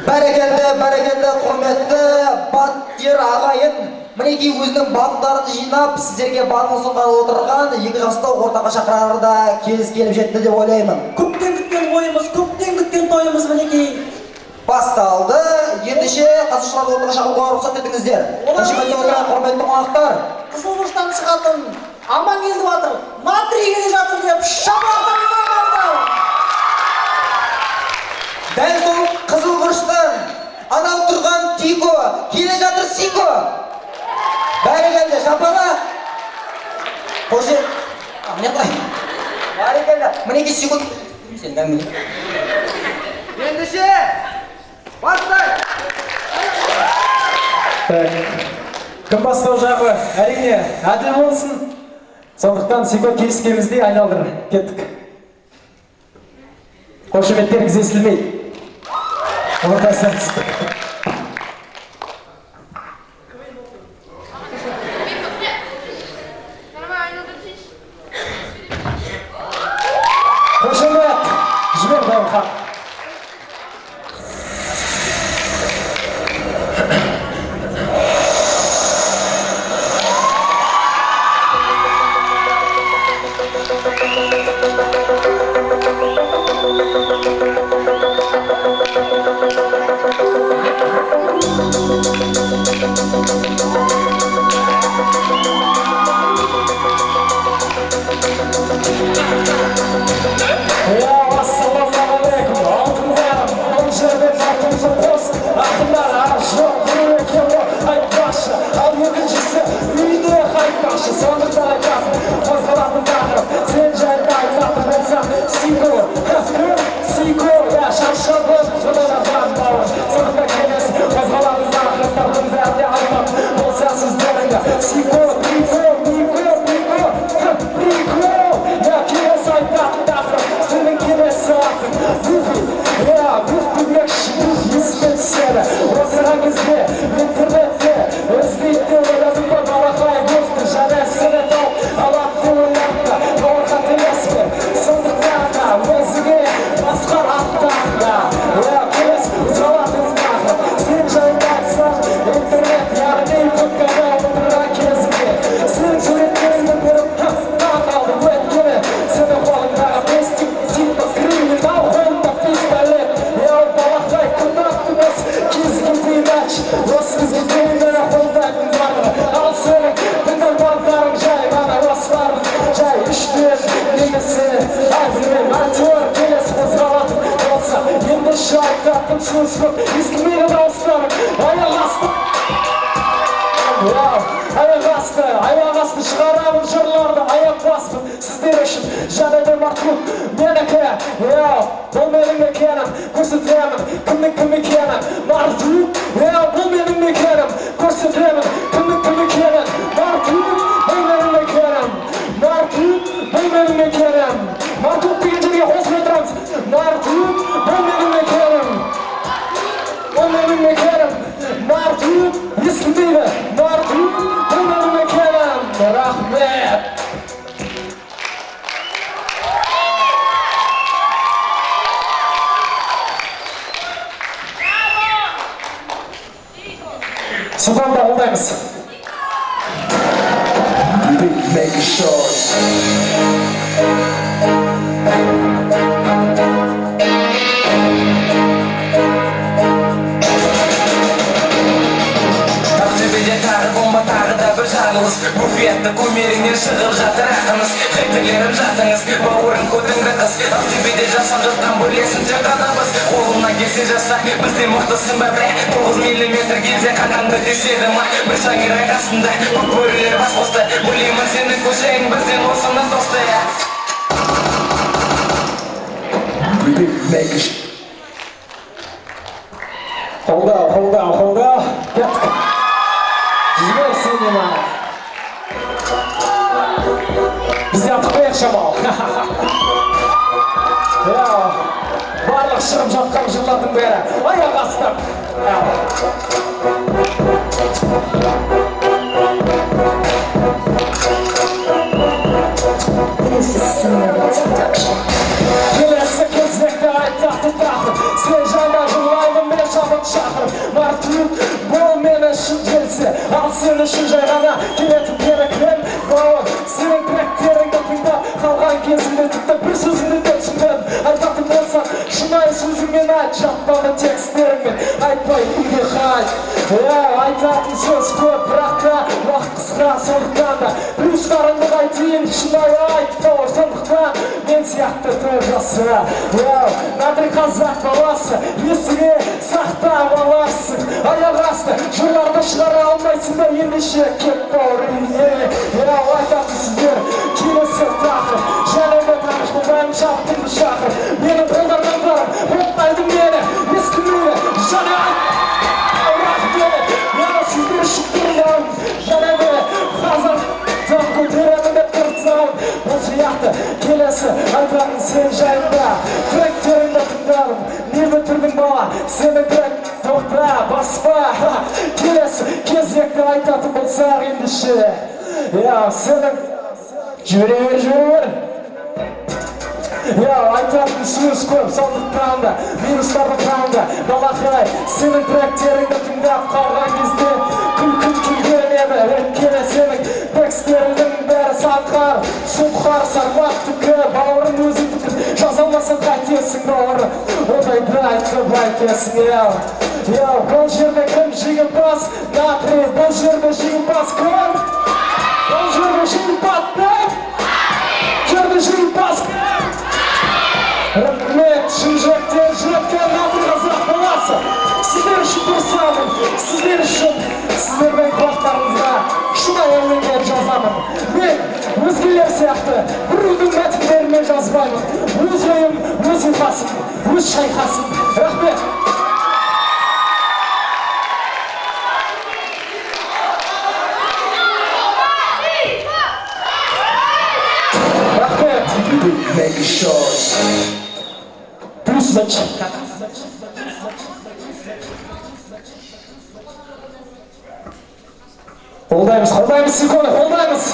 Бәрекелді, құрметті баттер ағайын. Мінекей өзінің батылдарын жинап, сіздерге батыл сұнғалы отырған екі жасты ортаға шақырарда кез келіп жетті деп ойлаймын. Көптен күткен ойымыз, көптен күткен тойымыз мінекей басталды. Ендеше қатысушыларды ортаға шақыруға рұқсат етіңіздер. Қошеметті отырған құрметті қонақтар. Қызылбұрыштан шығатын Амангелді батыр Матри келе жатыр деп шапақтап. Дәл сол Қызылбұрыштан анау тұрған Тико келе жатыр Сико. Бәрекелді, шапала. Қошет. Міне қылай. Бәрекелді. Мінеке Сико. Сенден міне. Ендеше, бастай. Кім бастау жағы әрине әділ болсын. Сондықтан Сико келіскеніміздей айналдыр. Кеттік. Қошеметтеріңіз естілмейді. Ортасынан түстік. Қошемет! Жібер Дайымхан. Аяқ асты шығарамын жырларды, аяқ баспын сіздер үшін жанайдай марқұм менікі. Бұл менің мекенім, көрсетемін кімнің кім екенін. Мартук, бұл менің мекенім, көрсетемін кімнің кім екенін. Мартук, бұл менің мекенім. Мартук, бұл менің мекенім. Мартук деген жерге қосып отырамыз. Мартук, бұл менің мекенім. Бұл менің мекенім. Мартук, естілмейді. Мартук, бұл менің мекенім. Рахмет. Сұлтанды қолдаймыз. Make it short. Буфетті көмеріңнен шығып жатыр ақыңыз. Хейтерлерім жатыңыз, бауырын көтіңді қыз. Ақтөбеде жасап жатқан бөлесін тек қанамыз. Қолымнан келсе жаса, бізде мықтысың ба бре. 9 миллиметр келсе қанаңды деседі ма. Бір шаңыр ағасында көк бөрілер бас қосты. Білемін сенің көшең бізден осыны досты. Қолдау. Кеттік. Жібер сені ма. Бізде артықпайық шамал. Барлық шығып жатқан жырлардың бәрі аяқ астып. Келесі кезекті айтақты тағы. Сен жайда жырлаймын мен жабын шыққан маршрут бол мен үшін келсе ал сен үшін жай ғана келетін керекпен бауыр сенің тректеріңді тыңдап қалған кезімде тіпті бір сөзіңді де түсінбедім айтатын болсаң шынайы сөзіңмен айт жатталды текстеріңмен айтпай үйге қайт айтатын сөз көп бірақ та уақыт қысқа сондықтан да плюстарыңды қайтейін шынайы айт бауыр сондықтан мен сияқты той жаса надрий қазақ баласы есіңе сақтап аласың аяқ асты жырларды шығара алмайсың ба ендеше кет бауыр үйіне айтатын сіздер келесі тақыр және де танышпаймын шаптыңды шақыр менің қолдармандарым ұмытпайды мені естімейді және сіздер шықтырмам және де қазір тақ көтеремін деп тұрсам бұл сияқты келесі айтатын сен жайында тректеріңді тыңдадым не бітірдің бала сені трек тоқта баспа келесі кезекті айтатын болсақ ендеше сенің жүре бер айтатын сөз көп сондықтан да вирустардың таңда балақай сенің тректеріңді тыңдап қалған кезде күлкім келген еді өйткені сенің текстеріңнің бәрі саңқар сұңқар сармақтікі бауырым өзіңдікі жаза алмасаң қайтесің бауырым ондайды айтып айтесің бұл жерде кім жеңімпаз натрий бұл жерде жеңімпаз кім бұл жерде жеңімпаз кім жерде жеңімпаз кім рахмет шын жүректен жүректен натрий қазақ баласы сіздер үшін тұрсамын сіздер үшін сіздердің құлақтарыңызға шынайы өлеңдер жазамын мен өзгелер сияқты біреудің мәтіндерімен жазбаймын өз ойым өз ұйқасым өз шайқасым рахмет плюс зачем? Қолдаймыз, қолдаймыз, секунды, қолдаймыз!